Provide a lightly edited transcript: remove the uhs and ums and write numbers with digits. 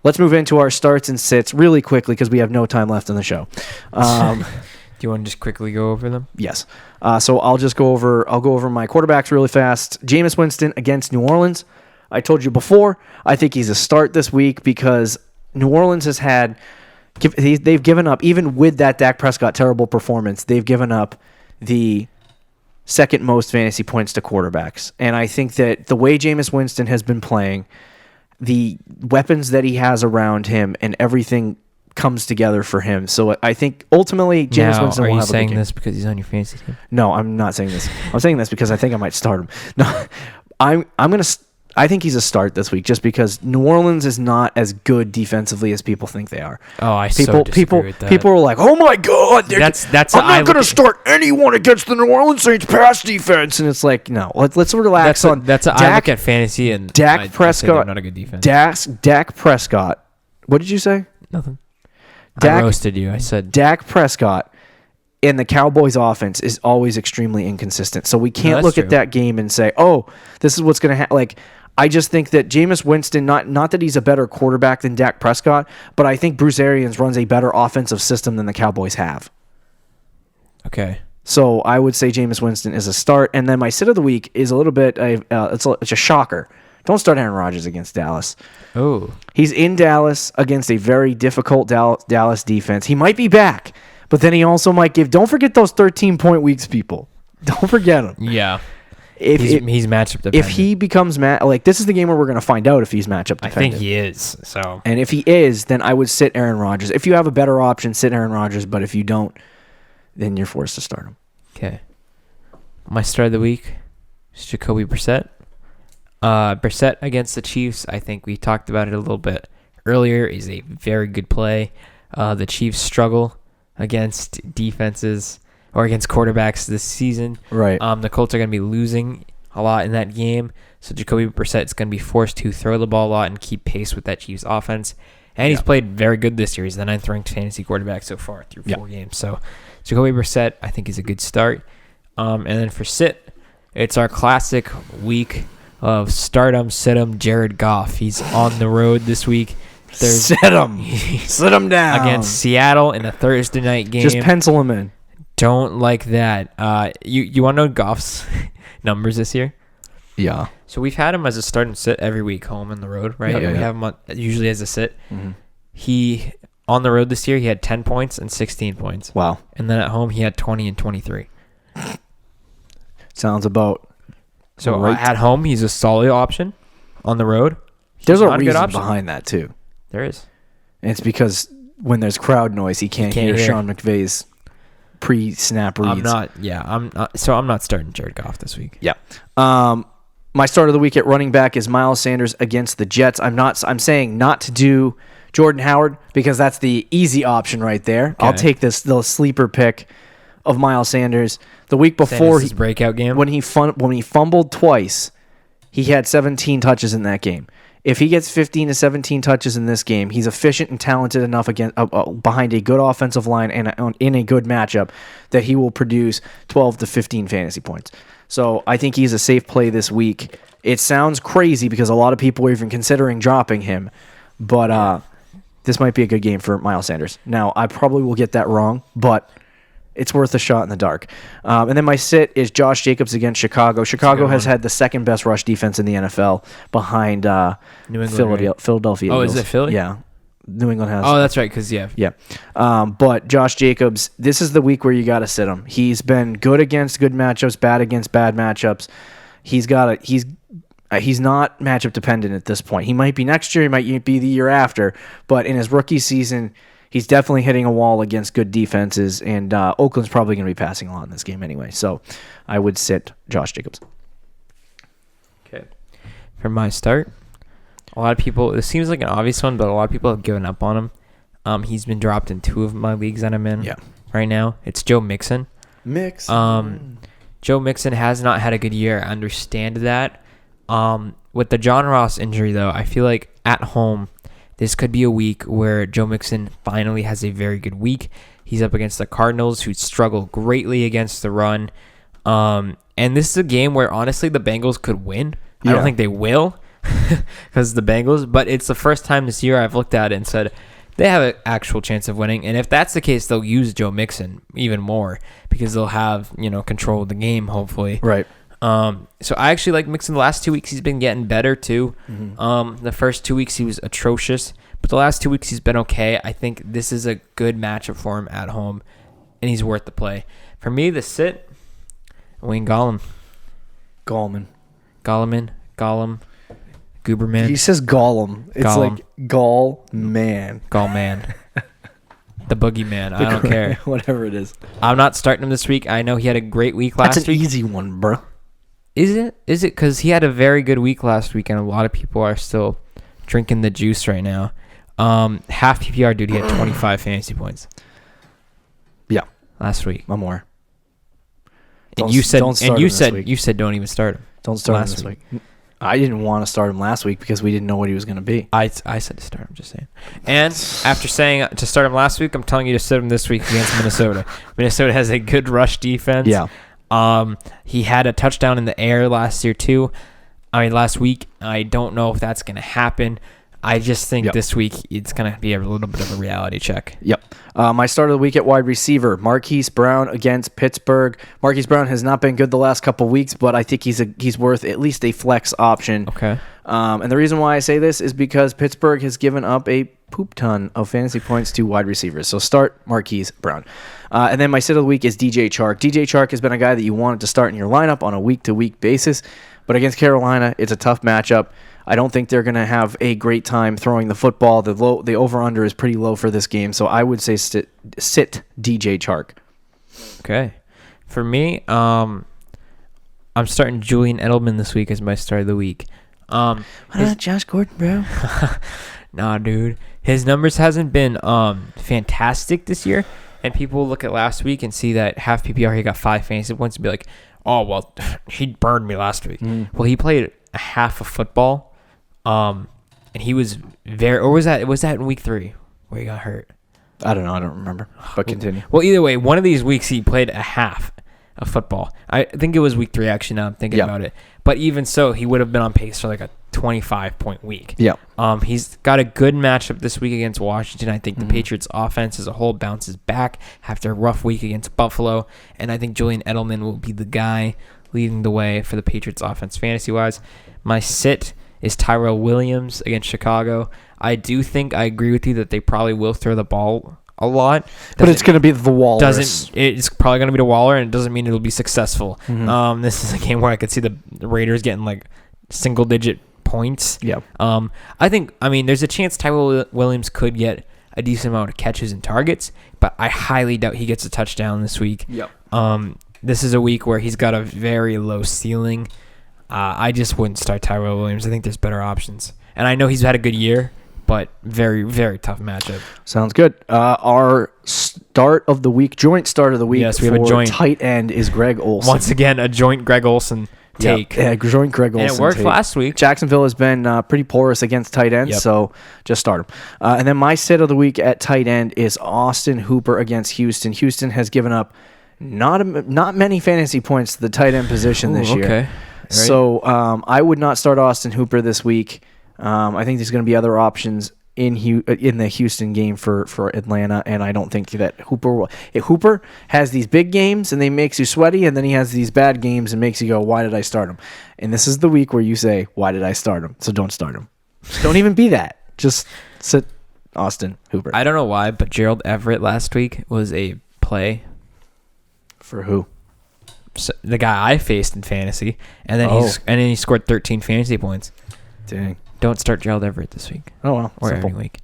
let's move into our starts and sits really quickly because we have no time left in the show. Do you want to just quickly go over them? Yes. So I'll go over my quarterbacks really fast. Jameis Winston against New Orleans. I told you before, I think he's a start this week because New Orleans has had, they've given up, even with that Dak Prescott terrible performance, they've given up the second most fantasy points to quarterbacks. And I think that the way Jameis Winston has been playing, the weapons that he has around him and everything comes together for him. So I think ultimately Jameis Winston will have a good game. Are you saying this because he's on your fantasy team? No, I'm not saying this. I'm saying this because I think I might start him. No, I think he's a start this week just because New Orleans is not as good defensively as people think they are. Oh, disagree with that. People are like, "Oh my God, I'm not going to start anyone against the New Orleans Saints pass defense." And it's like, no, let's relax on. I look at fantasy and Dak Prescott. They're not a good defense. Dak Prescott. What did you say? Nothing. I roasted you. I said Dak Prescott and the Cowboys offense is always extremely inconsistent. So we can't look at that game and say, "Oh, this is what's going to happen." Like, I just think that Jameis Winston, not that he's a better quarterback than Dak Prescott, but I think Bruce Arians runs a better offensive system than the Cowboys have. Okay. So I would say Jameis Winston is a start. And then my sit of the week is a little bit, it's a shocker. Don't start Aaron Rodgers against Dallas. Oh. He's in Dallas against a very difficult Dallas defense. He might be back, but then he also might don't forget those 13-point weeks, people. Don't forget them. Yeah. He's matchup dependent. If he becomes this is the game where we're going to find out if he's matchup dependent. I think he is. So, and if he is, then I would sit Aaron Rodgers. If you have a better option, sit Aaron Rodgers. But if you don't, then you're forced to start him. Okay. My start of the week is Jacoby Brissett. Brissett against the Chiefs. I think we talked about it a little bit earlier. Is a very good play. The Chiefs struggle against defenses or against quarterbacks this season. Right. The Colts are going to be losing a lot in that game, so Jacoby Brissett is going to be forced to throw the ball a lot and keep pace with that Chiefs offense. And he's played very good this year. He's the 9th-ranked fantasy quarterback so far through 4 games. So Jacoby Brissett, I think, is a good start. And then for sit, it's our classic week of start 'em, sit 'em, Jared Goff. He's on the road this week. Sit him. Sit him down. Against Seattle in a Thursday night game. Just pencil him in. Don't like that. You want to know Goff's numbers this year? Yeah. So we've had him as a start and sit every week, home and the road, right? Yeah. We have him usually as a sit. Mm-hmm. He, on the road this year, he had 10 points and 16 points. Wow. And then at home, he had 20 and 23. Sounds about So right. At home, he's a solid option. On the road, there's a reason behind that, too. There is. And it's because when there's crowd noise, he can't hear Sean McVay's pre-snap reads. I'm not starting Jared Goff this week. Yeah. My start of the week at running back is Miles Sanders against the Jets. I'm saying not to do Jordan Howard because that's the easy option right there. Okay. I'll take the sleeper pick of Miles Sanders. The week before, his breakout game when he fumbled twice, he had 17 touches in that game. If he gets 15 to 17 touches in this game, he's efficient and talented enough behind a good offensive line and in a good matchup that he will produce 12 to 15 fantasy points. So I think he's a safe play this week. It sounds crazy because a lot of people are even considering dropping him, but this might be a good game for Miles Sanders. Now, I probably will get that wrong, but it's worth a shot in the dark. And then my sit is Josh Jacobs against Chicago. Chicago has had the second best rush defense in the NFL behind New England, Philadelphia Eagles. Eagles. Is it Philly? Yeah. New England has. Oh, that's right, because, yeah. But Josh Jacobs, this is the week where you got to sit him. He's been good against good matchups, bad against bad matchups. He's not matchup dependent at this point. He might be next year, he might be the year after, but in his rookie season, he's definitely hitting a wall against good defenses, and Oakland's probably going to be passing a lot in this game anyway. So I would sit Josh Jacobs. Okay. For my start, a lot of people, this seems like an obvious one, but a lot of people have given up on him. He's been dropped in 2 of my leagues that I'm in right now. It's Joe Mixon. Joe Mixon has not had a good year. I understand that. With the John Ross injury, though, I feel like at home, this could be a week where Joe Mixon finally has a very good week. He's up against the Cardinals, who struggle greatly against the run. And this is a game where, honestly, the Bengals could win. I don't think they will, because the Bengals. But it's the first time this year I've looked at it and said they have an actual chance of winning. And if that's the case, they'll use Joe Mixon even more because they'll have, control of the game, hopefully. Right. So I actually like Mixon. The last 2 weeks he's been getting better too. Mm-hmm. The first 2 weeks he was atrocious, but the last 2 weeks he's been okay. I think this is a good matchup for him at home, and he's worth the play. For me, the sit, Wayne Gollum. Gallman. Gooberman. He says Gollum. It's Gollum. like Gall Man. The boogeyman. I don't care. Whatever it is. I'm not starting him this week. I know he had a great week last week. That's an easy one, bro. Is it? Because he had a very good week last week, and a lot of people are still drinking the juice right now. Half PPR, dude, he had 25 fantasy points. Yeah. Last week. No more. You said don't even start him. Don't start him this week. I didn't want to start him last week because we didn't know what he was going to be. I said to start him, just saying. And after saying to start him last week, I'm telling you to sit him this week against Minnesota. Minnesota has a good rush defense. Yeah. He had a touchdown in the air last week. I don't know if that's going to happen. I just think this week it's going to be a little bit of a reality check. Yep. My start of the week at wide receiver, Marquis Brown against Pittsburgh. Marquis Brown has not been good the last couple weeks, but I think he's worth at least a flex option. Okay. And the reason why I say this is because Pittsburgh has given up a poop ton of fantasy points to wide receivers. So start Marquis Brown. And then my sit of the week is DJ Chark. DJ Chark has been a guy that you wanted to start in your lineup on a week-to-week basis, but against Carolina, it's a tough matchup. I don't think they're going to have a great time throwing the football. The over-under is pretty low for this game, so I would say sit DJ Chark. Okay. For me, I'm starting Julian Edelman this week as my start of the week. What about Josh Gordon, bro? Nah, dude. His numbers hasn't been fantastic this year, and people look at last week and see that half PPR he got 5 fantasy points and be like, oh, well, he burned me last week. Well, he played a half of football. And he was was that in week 3 where he got hurt? I don't know. I don't remember. But continue. Well, either way, one of these weeks he played a half of football. I think it was week 3, actually, now I'm thinking about it. But even so, he would have been on pace for like a 25-point week. Yeah. He's got a good matchup this week against Washington. I think the Patriots offense as a whole bounces back after a rough week against Buffalo. And I think Julian Edelman will be the guy leading the way for the Patriots offense fantasy-wise. My sit is Tyrell Williams against Chicago. I do think I agree with you that they probably will throw the ball a lot. But it's going to be the Waller. It's probably going to be the Waller, and it doesn't mean it'll be successful. This is a game where I could see the Raiders getting like single-digit points. Yeah. There's a chance Tyrell Williams could get a decent amount of catches and targets, but I highly doubt he gets a touchdown this week. Yep. This is a week where he's got a very low ceiling. I just wouldn't start Tyrell Williams. I think there's better options. And I know he's had a good year, but very, very tough matchup. Sounds good. Our start of the week, joint start of the week, yes, we have a joint tight end is Greg Olsen. Once again, a joint Greg Olsen take. Yeah, joint Greg Olsen. And it worked last week. Jacksonville has been pretty porous against tight ends, so just start him. And then my sit of the week at tight end is Austin Hooper against Houston. Houston has given up not many fantasy points to the tight end position this year. Okay. Right. So I would not start Austin Hooper this week. I think there's going to be other options in the Houston game for Atlanta, and I don't think that Hooper will. If Hooper has these big games and they makes you sweaty, and then he has these bad games and makes you go, why did I start him? And this is the week where you say, why did I start him? So don't start him. Don't even be that. Just sit Austin Hooper. I don't know why, but Gerald Everett last week was a play. For who? So the guy I faced in fantasy, and then he scored 13 fantasy points. Dang. Don't start Gerald Everett this week. Oh, well. Or simple. every week.